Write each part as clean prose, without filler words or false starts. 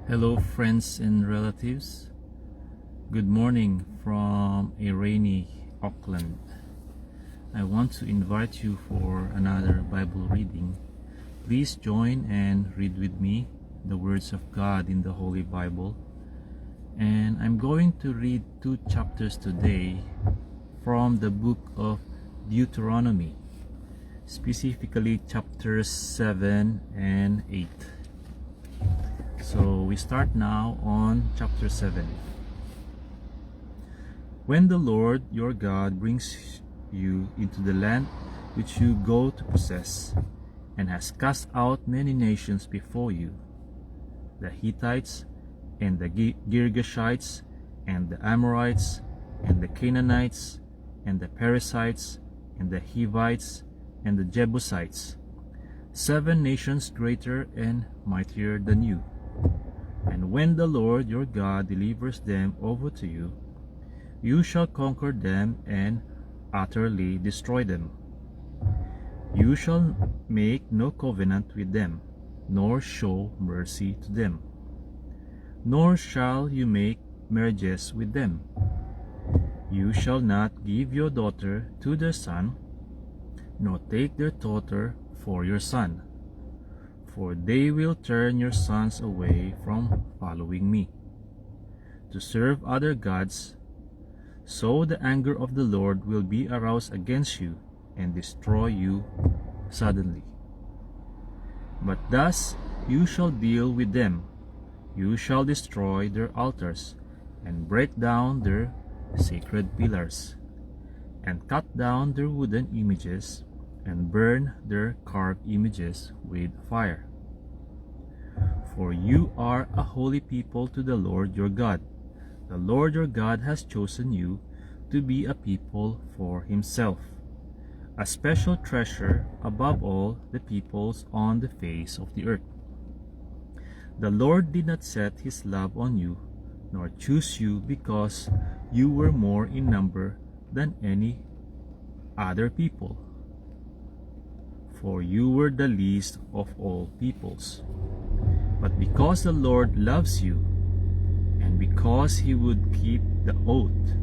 Hello, friends and relatives. Good morning from a rainy Auckland. I want to invite you for another Bible reading. Please join and read with me the words of God in the Holy Bible. And I'm going to read 2 chapters today from the book of Deuteronomy, specifically chapters 7 and 8. So we start now on chapter 7. When the Lord your God brings you into the land which you go to possess, and has cast out many nations before you, the Hittites, and the Girgashites, and the Amorites, and the Canaanites, and the Perizzites, and the Hivites, and the Jebusites, 7 nations greater and mightier than you. And when the Lord your God delivers them over to you, you shall conquer them and utterly destroy them. You shall make no covenant with them, nor show mercy to them, nor shall you make marriages with them. You shall not give your daughter to their son, nor take their daughter for your son, for they will turn your sons away from following me, to serve other gods. So the anger of the Lord will be aroused against you and destroy you suddenly. But thus you shall deal with them. You shall destroy their altars, and break down their sacred pillars, and cut down their wooden images, and burn their carved images with fire. For you are a holy people to the Lord your God. The Lord your God has chosen you to be a people for himself, a special treasure above all the peoples on the face of the earth. The Lord did not set his love on you, nor choose you because you were more in number than any other people, for you were the least of all peoples. But because the Lord loves you, and because he would keep the oath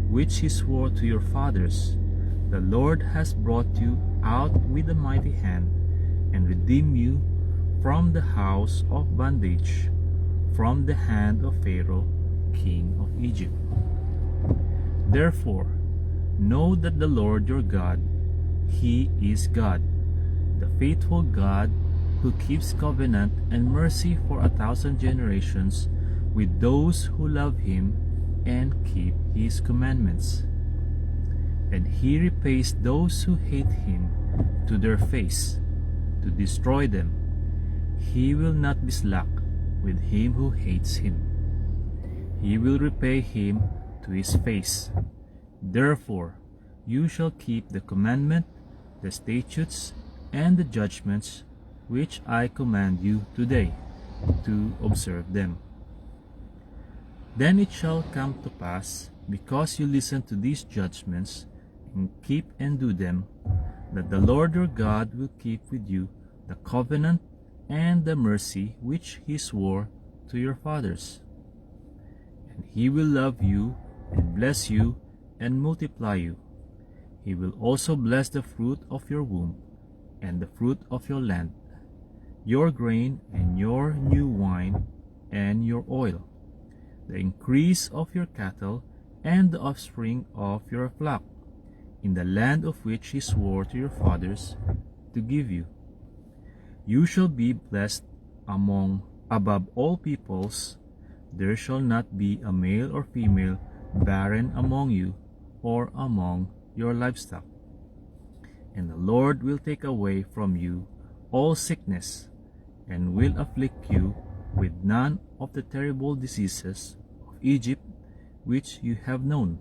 which he swore to your fathers, the Lord has brought you out with a mighty hand, and redeemed you from the house of bondage, from the hand of Pharaoh, king of Egypt. Therefore, know that the Lord your God, he is God, the faithful God, who keeps covenant and mercy for 1,000 generations with those who love him and keep his commandments. And he repays those who hate him to their face, to destroy them. He will not be slack with him who hates him. He will repay him to his face. Therefore, you shall keep the commandment, the statutes, and the judgments which I command you today, to observe them. Then it shall come to pass, because you listen to these judgments, and keep and do them, that the Lord your God will keep with you the covenant and the mercy which he swore to your fathers. And he will love you, and bless you, and multiply you. He will also bless the fruit of your womb, and the fruit of your land, your grain, and your new wine, and your oil, the increase of your cattle, and the offspring of your flock, in the land of which he swore to your fathers to give you. You shall be blessed above all peoples. There shall not be a male or female barren among you, or among your livestock. And the Lord will take away from you all sickness, and will afflict you with none of the terrible diseases of Egypt which you have known,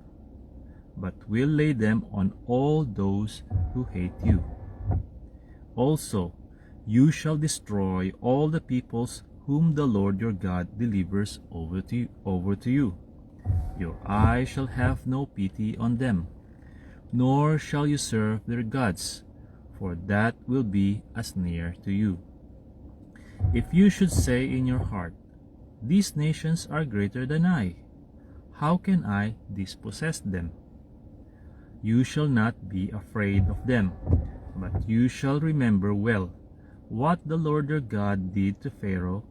but will lay them on all those who hate you. Also, you shall destroy all the peoples whom the Lord your God delivers over to you. Your eye shall have no pity on them, nor shall you serve their gods, for that will be a snare to you. If you should say in your heart, These nations are greater than I. How can I dispossess them? You shall not be afraid of them, but you shall remember well what the Lord your God did to Pharaoh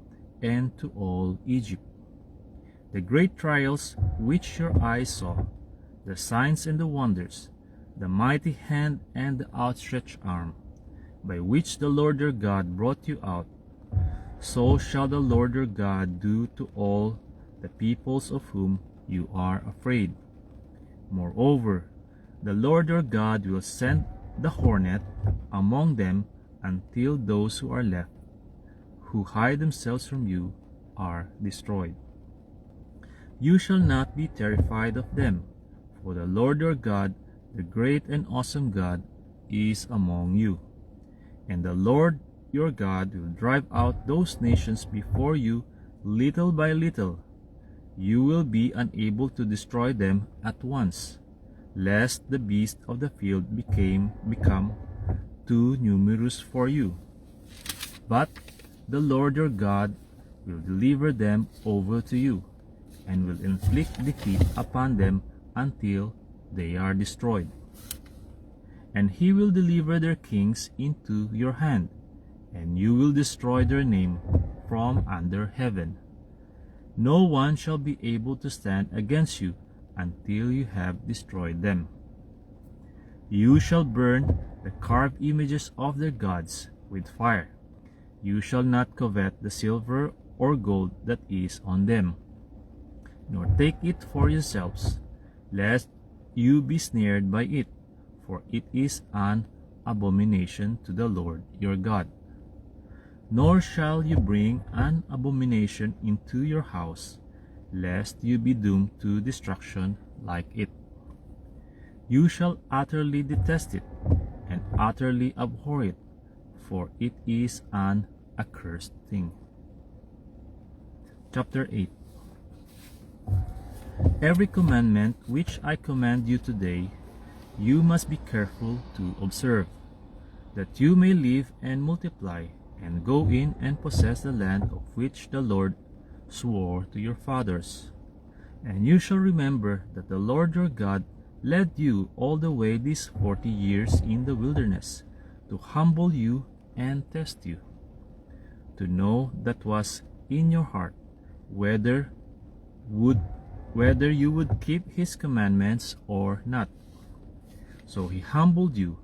and to all Egypt. The great trials which your eyes saw, the signs and the wonders, the mighty hand and the outstretched arm, by which the Lord your God brought you out, so shall the Lord your God do to all the peoples of whom you are afraid. Moreover, the Lord your God will send the hornet among them until those who are left, who hide themselves from you, are destroyed. You shall not be terrified of them, for the Lord your God, the great and awesome God, is among you. And the Lord your God will drive out those nations before you little by little. You will be unable to destroy them at once, lest the beasts of the field become too numerous for you. But the Lord your God will deliver them over to you, and will inflict defeat upon them until they are destroyed. And he will deliver their kings into your hand, and you will destroy their name from under heaven. No one shall be able to stand against you until you have destroyed them. You shall burn the carved images of their gods with fire. You shall not covet the silver or gold that is on them, nor take it for yourselves, lest you be snared by it, for it is an abomination to the Lord your God. Nor shall you bring an abomination into your house, lest you be doomed to destruction like it. You shall utterly detest it, and utterly abhor it, for it is an accursed thing. Chapter 8. Every commandment which I command you today, you must be careful to observe, that you may live and multiply, and go in and possess the land of which the Lord swore to your fathers. And you shall remember that the Lord your God led you all the way these 40 years in the wilderness, to humble you and test you, to know that was in your heart, whether you would keep his commandments or not. So he humbled you,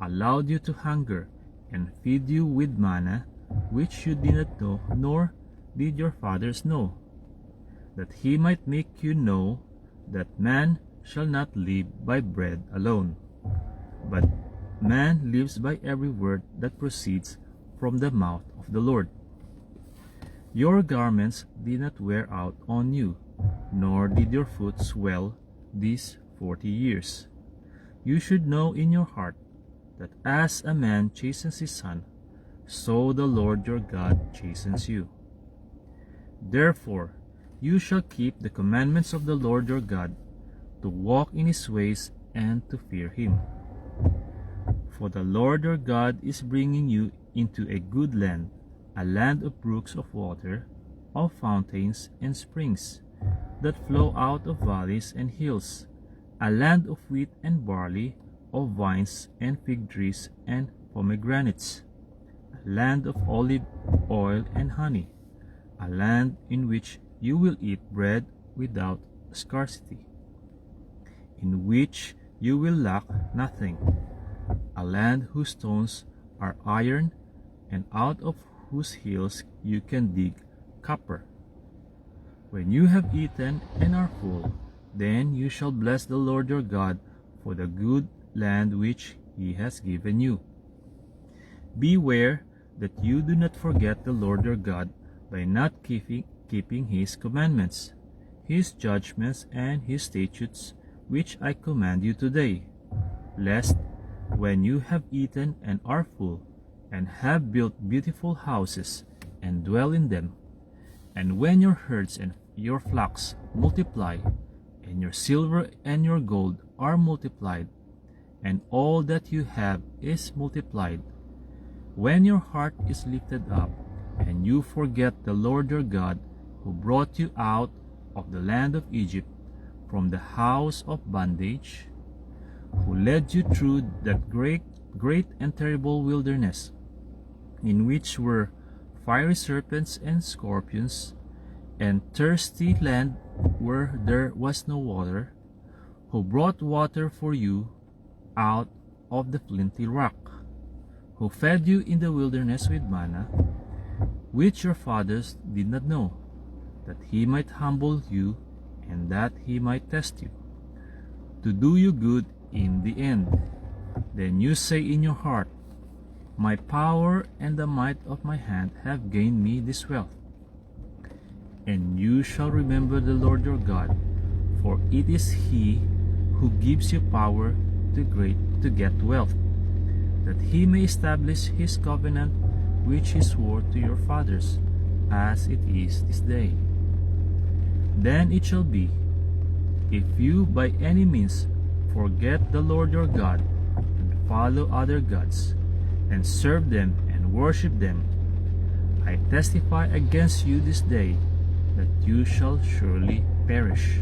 allowed you to hunger, and feed you with manna, which you did not know, nor did your fathers know, that he might make you know that man shall not live by bread alone, but man lives by every word that proceeds from the mouth of the Lord. Your garments did not wear out on you, nor did your foot swell these 40 years. You should know in your heart that as a man chastens his son, so the Lord your God chastens you. Therefore, you shall keep the commandments of the Lord your God, to walk in his ways and to fear him. For the Lord your God is bringing you into a good land, a land of brooks of water, of fountains and springs, that flow out of valleys and hills, a land of wheat and barley, of vines and fig trees and pomegranates, a land of olive oil and honey, a land in which you will eat bread without scarcity, in which you will lack nothing, a land whose stones are iron, and out of whose hills you can dig copper. When you have eaten and are full, then you shall bless the Lord your God for the good land which he has given you. Beware that you do not forget the Lord your God by not keeping his commandments, his judgments, and his statutes, which I command you today, lest when you have eaten and are full, and have built beautiful houses, and dwell in them, and when your herds and your flocks multiply, and your silver and your gold are multiplied, and all that you have is multiplied, when your heart is lifted up, and you forget the Lord your God, who brought you out of the land of Egypt from the house of bondage, who led you through that great and terrible wilderness, in which were fiery serpents and scorpions, and thirsty land where there was no water, who brought water for you out of the flinty rock, who fed you in the wilderness with manna, which your fathers did not know, that he might humble you and that he might test you, to do you good in the end. Then you say in your heart, my power and the might of my hand have gained me this wealth. And you shall remember the Lord your God, for it is he who gives you power to get wealth, that he may establish his covenant which he swore to your fathers, as it is this day. Then it shall be, if you by any means forget the Lord your God, and follow other gods, and serve them and worship them, I testify against you this day that you shall surely perish.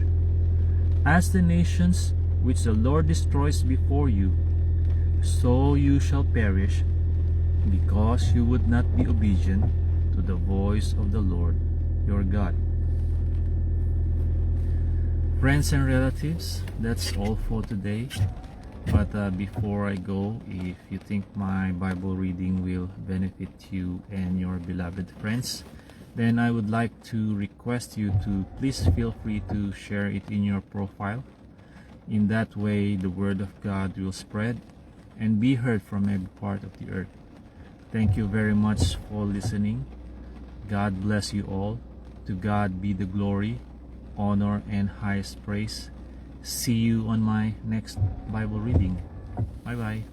As the nations which the Lord destroys before you, so you shall perish, because you would not be obedient to the voice of the Lord your God. Friends and relatives, that's all for today. But before I go, if you think my Bible reading will benefit you and your beloved friends, then I would like to request you to please feel free to share it in your profile. In that way, the Word of God will spread and be heard from every part of the earth. Thank you very much for listening. God bless you all. To God be the glory, honor, and highest praise. See you on my next Bible reading. Bye bye.